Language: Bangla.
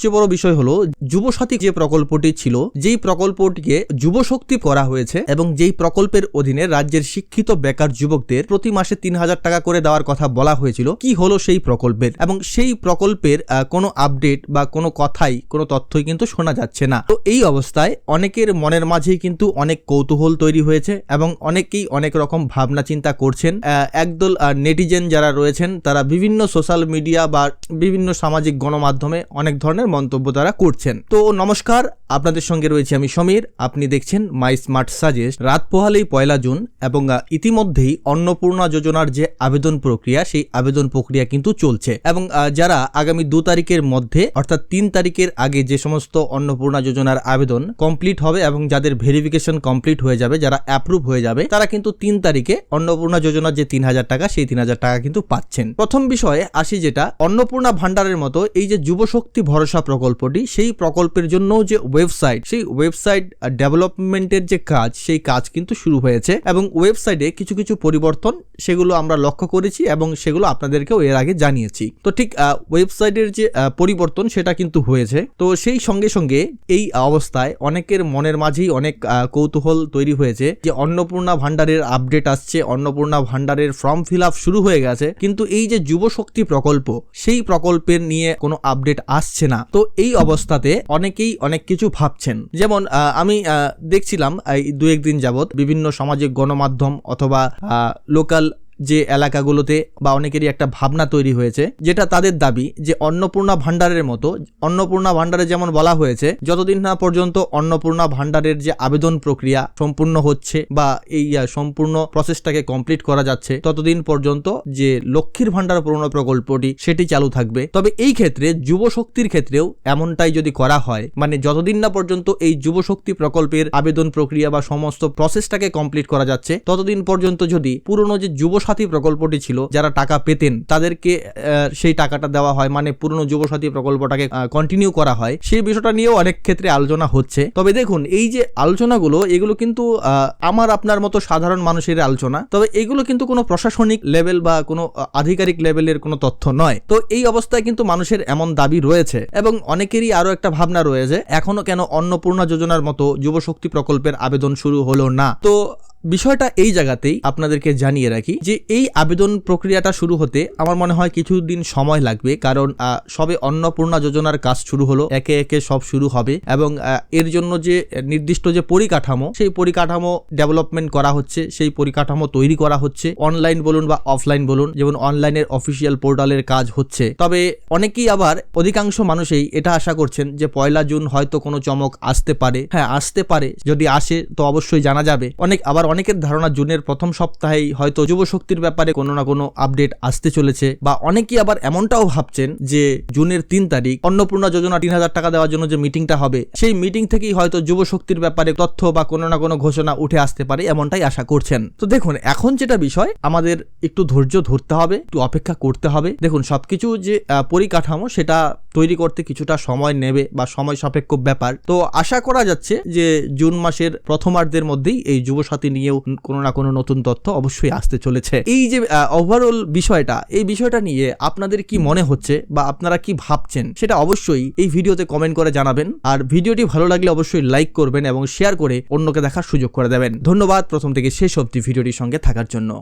সবচেয়ে বড় বিষয় হলো যুবসাথী যে প্রকল্পটি ছিল, যেই প্রকল্পটিকে যুবশক্তি করা হয়েছে এবং যেই প্রকল্পের অধীনে রাজ্যের শিক্ষিত বেকার যুবকদের প্রতি মাসে ৩,০০০ টাকা করে দেওয়ার কথা বলা হয়েছিল, কি হলো সেই প্রকল্পের? এবং সেই প্রকল্পের কোনো আপডেট বা কোনো কথাই, কোনো তথ্যই কিন্তু শোনা যাচ্ছে না। তো এই অবস্থায় অনেকের মনের মাঝেই কিন্তু অনেক কৌতূহল তৈরি হয়েছে এবং অনেকেই অনেক রকম ভাবনা চিন্তা করছেন। একদল নেটিজেন যারা রয়েছেন তারা বিভিন্ন সোশ্যাল মিডিয়া বা বিভিন্ন সামাজিক গণমাধ্যমে অনেক ধরনের মন্তব্য তারা করছেন। তো নমস্কার, আপনাদের সঙ্গে রয়েছে আমি সমীর। আপনি দেখছেন মাই স্মার্ট সাজেস্ট। রাত পোহালেই 1 জুন এবং ইতিমধ্যেই অন্নপূর্ণা যোজনার যে আবেদন প্রক্রিয়া, সেই আবেদন প্রক্রিয়া কিন্তু চলছে এবং যারা আগামী 2 তারিখের মধ্যে অর্থাৎ 3 তারিখের আগে যে সমস্ত অন্নপূর্ণা যোজনার আবেদন কমপ্লিট হবে এবং যাদের ভেরিফিকেশন কমপ্লিট হয়ে যাবে, যারা অ্যাপ্রুভ হয়ে যাবে, তারা কিন্তু 3 তারিখে অন্নপূর্ণা যোজনার যে 3,000 টাকা, সেই 3,000 টাকা কিন্তু পাচ্ছেন। প্রথম বিষয়ে আসি, যেটা অন্নপূর্ণা ভান্ডারের মতো এই যে যুবশক্তি ভরসা প্রকল্পটি, সেই প্রকল্পের জন্য যে ওয়েবসাইট, সেই ওয়েবসাইট ডেভেলপমেন্টের যে কাজ, সেই কাজ কিন্তু শুরু হয়েছে এবং ওয়েবসাইটে কিছু কিছু পরিবর্তন, সেগুলো আমরা লক্ষ্য করেছি এবং সেগুলো আপনাদেরকেও এর আগে জানিয়েছি। তো ঠিক ওয়েবসাইটের যে পরিবর্তন, সেটা কিন্তু হয়েছে। তো সেই সঙ্গে সঙ্গে এই অবস্থায় অনেকের মনের মাঝেই অনেক কৌতূহল তৈরি হয়েছে যে অন্নপূর্ণা ভান্ডারের আপডেট আসছে, অন্নপূর্ণা ভান্ডারের ফর্ম ফিল আপ শুরু হয়ে গেছে, কিন্তু এই যে যুবশক্তি প্রকল্প, সেই প্রকল্পের নিয়ে কোনো আপডেট আসছে না। তো এই অবস্থাতে অনেকেই অনেক কিছু ভাবছেন। যেমন আমি দেখছিলাম এই 2-1 দিন যাবত বিভিন্ন সামাজিক গণমাধ্যম অথবা লোকাল যে এলাকাগুলোতে বা অনেকেরই একটা ভাবনা তৈরি হয়েছে, যেটা তাদের দাবি যে অন্নপূর্ণা ভান্ডারের মতো, অন্নপূর্ণা ভান্ডারে যেমন বলা হয়েছে যতদিন না পর্যন্ত অন্নপূর্ণা ভান্ডারের যে আবেদন প্রক্রিয়া সম্পূর্ণ হচ্ছে বা এই সম্পূর্ণ প্রসেসটাকে কমপ্লিট করা যাচ্ছে, ততদিন পর্যন্ত যে লক্ষ্মীর ভান্ডার পূরণ প্রকল্পটি, সেটি চালু থাকবে। তবে এই ক্ষেত্রে যুবশক্তির ক্ষেত্রেও এমনটাই যদি করা হয়, মানে যতদিন না পর্যন্ত এই যুবশক্তি প্রকল্পের আবেদন প্রক্রিয়া বা সমস্ত প্রসেসটাকে কমপ্লিট করা যাচ্ছে, ততদিন পর্যন্ত যদি পুরনো যে যুবসাথী প্রকল্পটি ছিল, যারা টাকা পেতেন তাদেরকে সেই টাকাটা দেওয়া হয়, মানে পুরনো যুবসাথী প্রকল্পটাকে কন্টিনিউ করা হয়, সেই বিষয়টা নিয়েও অনেক ক্ষেত্রে আলোচনা হচ্ছে। তবে দেখুন, এই যে আলোচনাগুলো, এগুলো কিন্তু আমার আপনার মতো সাধারণ মানুষের আলোচনা, তবে এগুলো কিন্তু কোনো প্রশাসনিক লেভেল বা কোনো আধিকারিক লেভেলের কোনো তথ্য নয়। তো এই অবস্থায় কিন্তু মানুষের এমন দাবি রয়েছে এবং অনেকেরই আরো একটা ভাবনা রয়েছে, এখনো কেন অন্নপূর্ণা যোজনার মতো যুবশক্তি প্রকল্পের আবেদন শুরু হলো না। তো বিষয়টা এই জায়গাতেই আপনাদেরকে জানিয়ে রাখি যে এই আবেদন প্রক্রিয়াটা শুরু হতে আমার মনে হয় কিছুদিন সময় লাগবে, কারণ সবে অন্নপূর্ণা যোজনার কাজ শুরু হলো, একে একে সব শুরু হবে এবং এর জন্য যে নির্দিষ্ট যে পরিকাঠামো, সেই পরিকাঠামো ডেভেলপমেন্ট করা হচ্ছে, সেই পরিকাঠামো তৈরি করা হচ্ছে, অনলাইন বলুন বা অফলাইন বলুন, যেমন অনলাইনের অফিসিয়াল পোর্টালের কাজ হচ্ছে। তবে অনেকেই আবার, অধিকাংশ মানুষই এটা আশা করছেন যে 1 জুন হয়তো কোনো চমক আসতে পারে। হ্যাঁ, আসতে পারে, যদি আসে তো অবশ্যই জানা যাবে। অনেকের ধারণা জুনের প্রথম সপ্তাহেই হয়তো যুবশক্তির ব্যাপারে কোনো না কোনো আপডেট আসতে চলেছে, বা অনেকেই আবার এমনটাও ভাবছেন যে জুনের 3 তারিখ অন্নপূর্ণা যোজনা 3,000 টাকা দেওয়ার জন্য যে মিটিংটা হবে, সেই মিটিং থেকেই হয়তো যুবশক্তির ব্যাপারে তথ্য বা কোনো না কোনো ঘোষণা উঠে আসতে পারে, এমনটাই আশা করছেন। তো দেখুন, এখন যেটা বিষয়, আমাদের একটু ধৈর্য ধরতে হবে, একটু অপেক্ষা করতে হবে। দেখুন, সবকিছু যে পরিকাঠামো, সেটা তৈরি করতে কিছুটা সময় নেবে বা সময় সাপেক্ষ ব্যাপার। তো আশা করা যাচ্ছে যে জুন মাসের প্রথমার্ধের মধ্যেই এই যুবসাথী নিয়েও কোনো না কোনো নতুন তথ্য অবশ্যই আসতে চলেছে। এই যে ওভারঅল বিষয়টা, এই বিষয়টা নিয়ে আপনাদের কি মনে হচ্ছে বা আপনারা কি ভাবছেন, সেটা অবশ্যই এই ভিডিওতে কমেন্ট করে জানাবেন। আর ভিডিওটি ভালো লাগলে অবশ্যই লাইক করবেন এবং শেয়ার করে অন্যকে দেখার সুযোগ করে দেবেন। ধন্যবাদ প্রথম থেকে শেষ অবধি ভিডিওটির সঙ্গে থাকার জন্য।